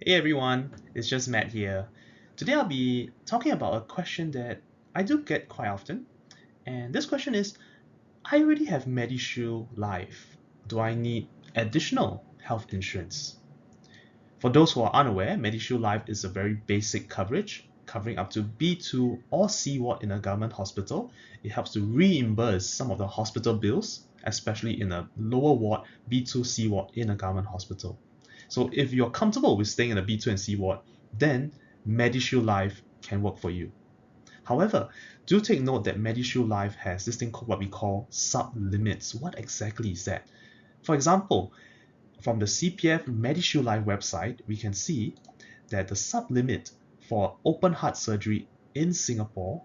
Hey everyone, it's just Matt here. Today I'll be talking about a question that I do get quite often. And this question is, I already have MediShield Life. Do I need additional health insurance? For those who are unaware, MediShield Life is a very basic coverage, covering up to B2 or C ward in a government hospital. It helps to reimburse some of the hospital bills, especially in a lower ward, B2 C ward in a government hospital. So if you're comfortable with staying in a B2 and C ward, then MediShield Life can work for you. However, do take note that MediShield Life has this thing called what we call sub-limits. What exactly is that? For example, from the CPF MediShield Life website, we can see that the sub-limit for open heart surgery in Singapore,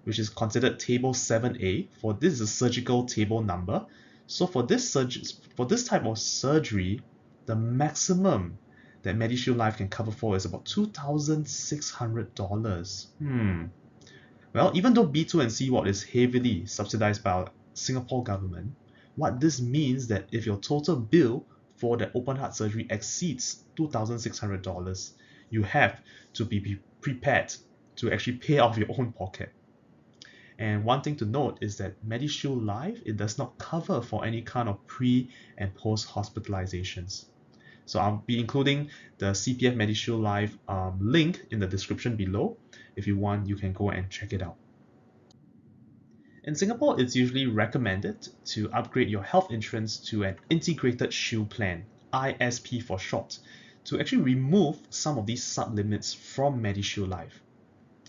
which is considered table 7A, for this is a surgical table number. So for this type of surgery, the maximum that MediShield Life can cover for is about $2,600. Well, even though B2 and C ward is heavily subsidized by our Singapore government, what this means that if your total bill for the open heart surgery exceeds $2,600, you have to be prepared to actually pay off your own pocket. And one thing to note is that MediShield Life, it does not cover for any kind of pre and post hospitalizations. So I'll be including the CPF MediShield Life link in the description below. If you want, you can go and check it out. In Singapore, it's usually recommended to upgrade your health insurance to an integrated shield plan, ISP for short, to actually remove some of these sub-limits from MediShield Life.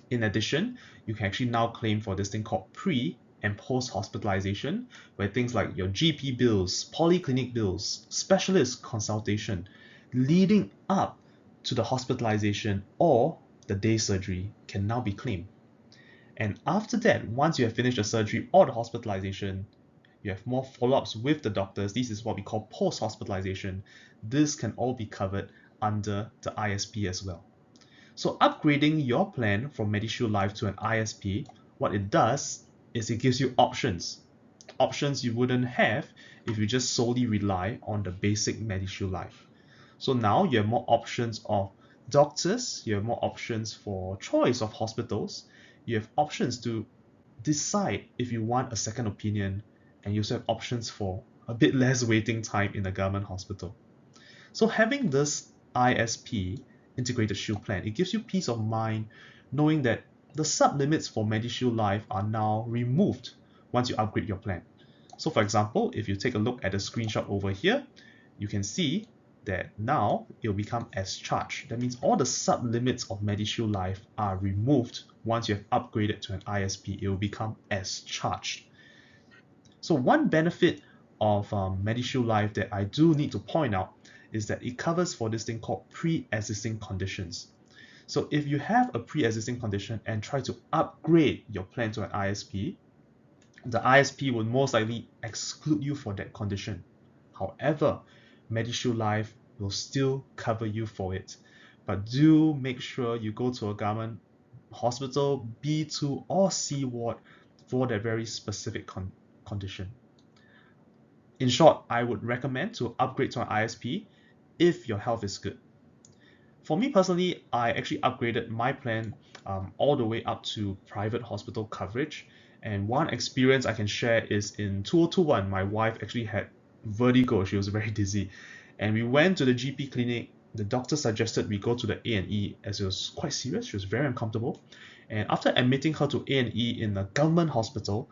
In addition, you can actually now claim for this thing called pre and post hospitalization, where things like your GP bills, polyclinic bills, specialist consultation, leading up to the hospitalization or the day surgery can now be claimed. And after that, once you have finished the surgery or the hospitalization, you have more follow-ups with the doctors. This is what we call post-hospitalization. This can all be covered under the ISP as well. So upgrading your plan from MediShield Life to an ISP, what it does is it gives you options. Options you wouldn't have if you just solely rely on the basic MediShield Life. So now you have more options of doctors, you have more options for choice of hospitals, you have options to decide if you want a second opinion, and you also have options for a bit less waiting time in a government hospital. So having this ISP, integrated shield plan, it gives you peace of mind knowing that the sub-limits for MediShield Life are now removed once you upgrade your plan. So for example, if you take a look at the screenshot over here, you can see that now it will become as charged. That means all the sub-limits of MediShield Life are removed once you have upgraded to an ISP. It will become as charged. So one benefit of MediShield Life that I do need to point out is that it covers for this thing called pre-existing conditions. So if you have a pre-existing condition and try to upgrade your plan to an ISP, the ISP will most likely exclude you for that condition. However, MediShield Life will still cover you for it. But do make sure you go to a government hospital, B2 or C ward for that very specific condition. In short, I would recommend to upgrade to an ISP if your health is good. For me personally, I actually upgraded my plan all the way up to private hospital coverage. And one experience I can share is in 2021, my wife actually had vertigo. She was very dizzy. And we went to the GP clinic. The doctor suggested we go to the A&E as it was quite serious. She was very uncomfortable. And after admitting her to A&E in a government hospital,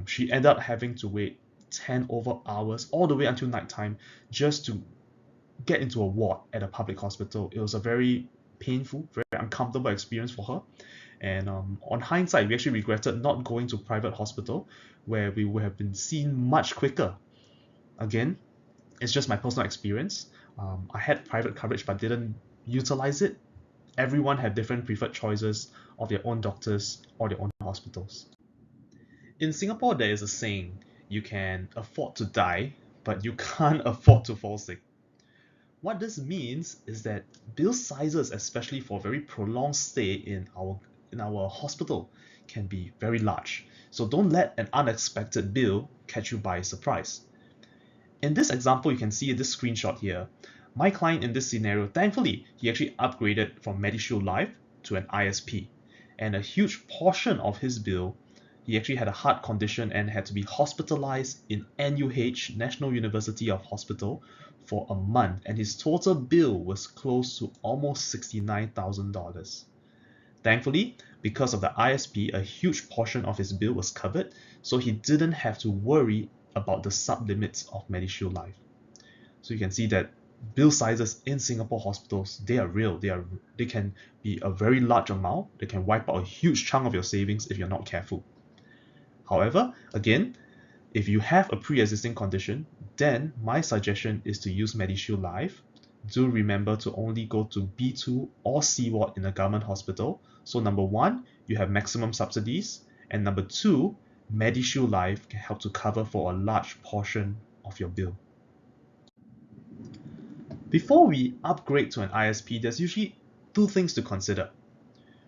she ended up having to wait 10 over hours all the way until nighttime just to get into a ward at a public hospital. It was a very painful, very uncomfortable experience for her. And on hindsight, we actually regretted not going to private hospital where we would have been seen much quicker. Again, it's just my personal experience. I had private coverage but didn't utilize it. Everyone had different preferred choices of their own doctors or their own hospitals. In Singapore, there is a saying, you can afford to die, but you can't afford to fall sick. What this means is that bill sizes, especially for very prolonged stay in our hospital, can be very large. So don't let an unexpected bill catch you by surprise. In this example, you can see this screenshot here. My client in this scenario, thankfully, he actually upgraded from MediShield Life to an ISP. And a huge portion of his bill, he actually had a heart condition and had to be hospitalized in NUH, National University of Hospital, for a month. And his total bill was close to almost $69,000. Thankfully, because of the ISP, a huge portion of his bill was covered, so he didn't have to worry about the sub-limits of MediShield Life. So you can see that bill sizes in Singapore hospitals, they are real. They can be a very large amount. They can wipe out a huge chunk of your savings if you're not careful. However, again, if you have a pre-existing condition, then my suggestion is to use MediShield Life. Do remember to only go to B2 or C ward in a government hospital. So number one, you have maximum subsidies, and number two, MediShield Life can help to cover for a large portion of your bill. Before we upgrade to an ISP, there's usually two things to consider.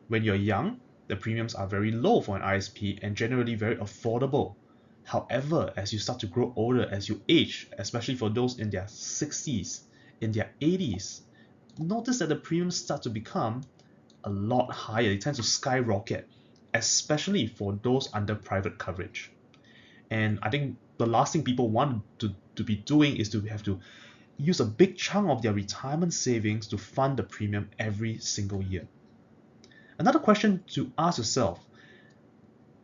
When you're young, the premiums are very low for an ISP and generally very affordable. However, as you start to grow older, as you age, especially for those in their 60s, in their 80s, notice that the premiums start to become a lot higher. They tend to skyrocket, especially for those under private coverage. And I think the last thing people want to be doing is to have to use a big chunk of their retirement savings to fund the premium every single year. Another question to ask yourself,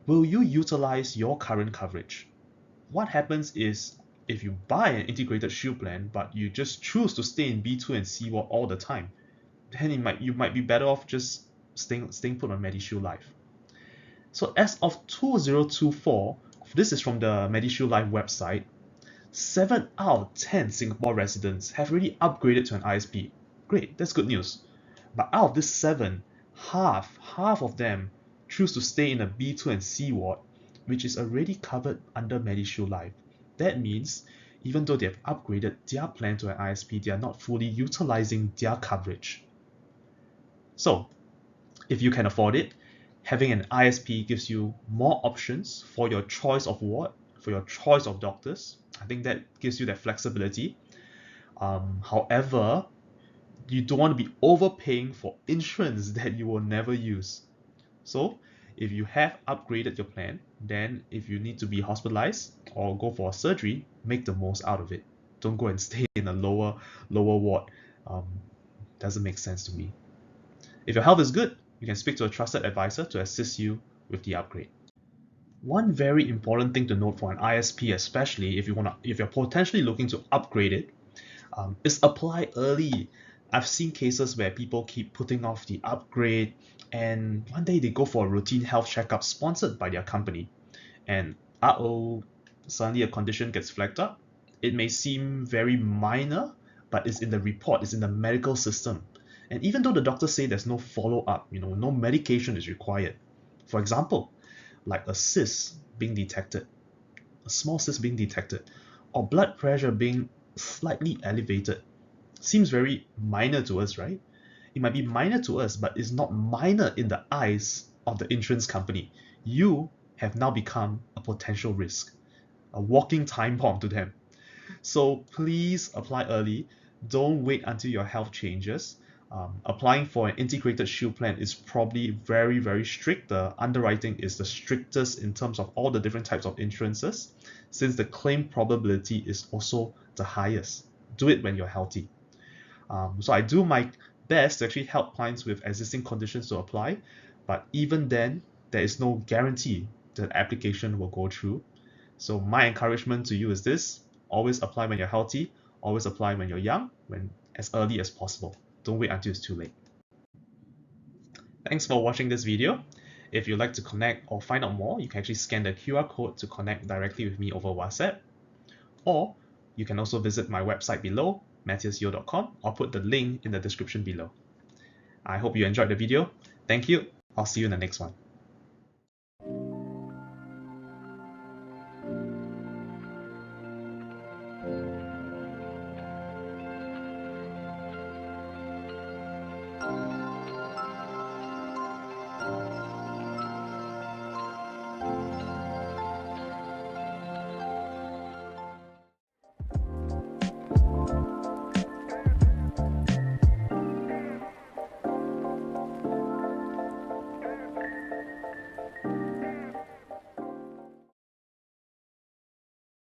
will you utilize your current coverage? What happens is if you buy an integrated shield plan but you just choose to stay in B2 and C ward all the time, then you might be better off just staying put on MediShield Life. So as of 2024, this is from the MediShield Life website, 7 out of 10 Singapore residents have already upgraded to an ISP. Great, that's good news. But out of this 7, half of them choose to stay in a B2 and C ward, which is already covered under MediShield Life. That means even though they have upgraded their plan to an ISP, they are not fully utilizing their coverage. So, if you can afford it, having an ISP gives you more options for your choice of ward, for your choice of doctors. I think that gives you that flexibility. However, you don't want to be overpaying for insurance that you will never use. So if you have upgraded your plan, then if you need to be hospitalized or go for a surgery, make the most out of it. Don't go and stay in a lower ward. Doesn't make sense to me. If your health is good, you can speak to a trusted advisor to assist you with the upgrade. One very important thing to note for an ISP, especially if you're potentially looking to upgrade it, is apply early. I've seen cases where people keep putting off the upgrade, and one day they go for a routine health checkup sponsored by their company, and suddenly a condition gets flagged up. It may seem very minor, but it's in the report, it's in the medical system. And even though the doctors say there's no follow-up, no medication is required. For example, like a cyst being detected, a small cyst being detected, or blood pressure being slightly elevated. Seems very minor to us, right? It might be minor to us, but it's not minor in the eyes of the insurance company. You have now become a potential risk, a walking time bomb to them. So please apply early. Don't wait until your health changes. Applying for an integrated shield plan is probably very, very strict. The underwriting is the strictest in terms of all the different types of insurances, since the claim probability is also the highest. Do it when you're healthy. So I do my best to actually help clients with existing conditions to apply, but even then, there is no guarantee that application will go through. So my encouragement to you is this: always apply when you're healthy, always apply when you're young, as early as possible. Don't wait until it's too late. Thanks for watching this video. If you'd like to connect or find out more, you can actually scan the QR code to connect directly with me over WhatsApp. Or you can also visit my website below, matthiasyeo.com. I'll put the link in the description below. I hope you enjoyed the video. Thank you. I'll see you in the next one.